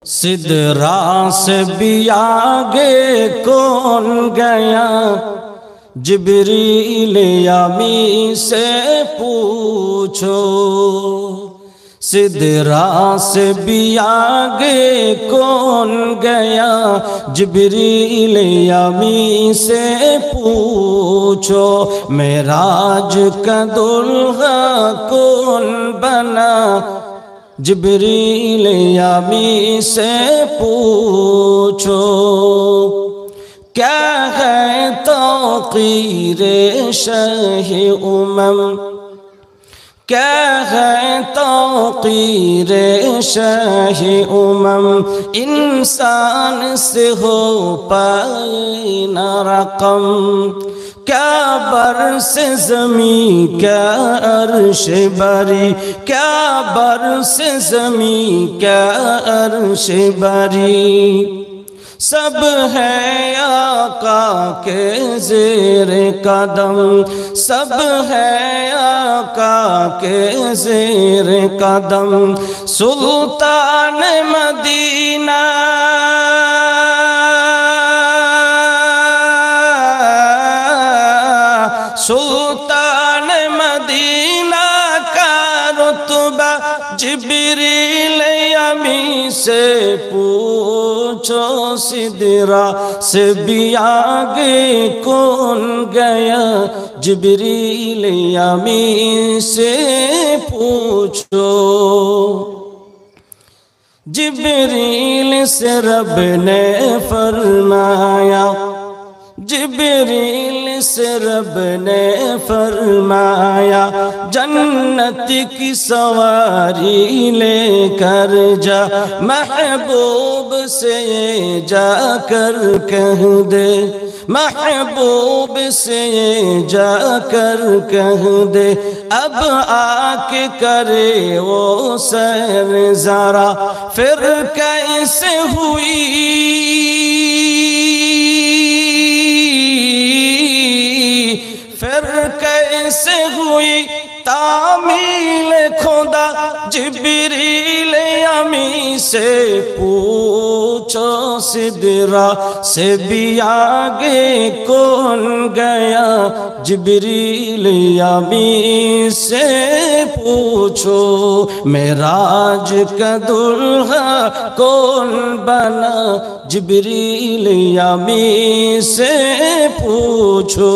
سدرا سے بھی آگے کون گیا، جبریل امی سے پوچھو۔ سدرا سے بھی آگے کون گیا، جبریل امی سے پوچھو۔ معراج کا دلہا کون بنا، جبریل امی سے پوچھو۔ کیا ہے توقیر شاہ امم، کیا ہے توقیر شاہ امم، انسان سے ہو پائے نہ رقم۔ کیا برس زمین کیا عرش بری، کیا برس زمین کیا عرش بری، سب ہے آقا کے زیر قدم، سب ہے آقا کے زیر قدم۔ سلطان مدینہ سلطان مدینہ کا رتبہ، جبریل امی سے پوچھو۔ سدرا سے بھی آگے کون گیا، جبریل امی سے پوچھو۔ جبریل سے رب نے فرمایا، جبریل سے رب نے فرمایا، جنت کی سواری لے کر جا، محبوب سے جا کر کہہ دے، محبوب سے جا کر کہہ دے، اب آ کے کرے وہ سیر ذرا، پھر کیسے ہوئی پھر کیسے ہوئی تعمیل خدا، جبریل امی سے پوچھو۔ سدرا سے بھی آگے کون گیا، جبریل امی سے پوچھو۔ معراج کا دلہا کون بنا، جبریل امی سے پوچھو۔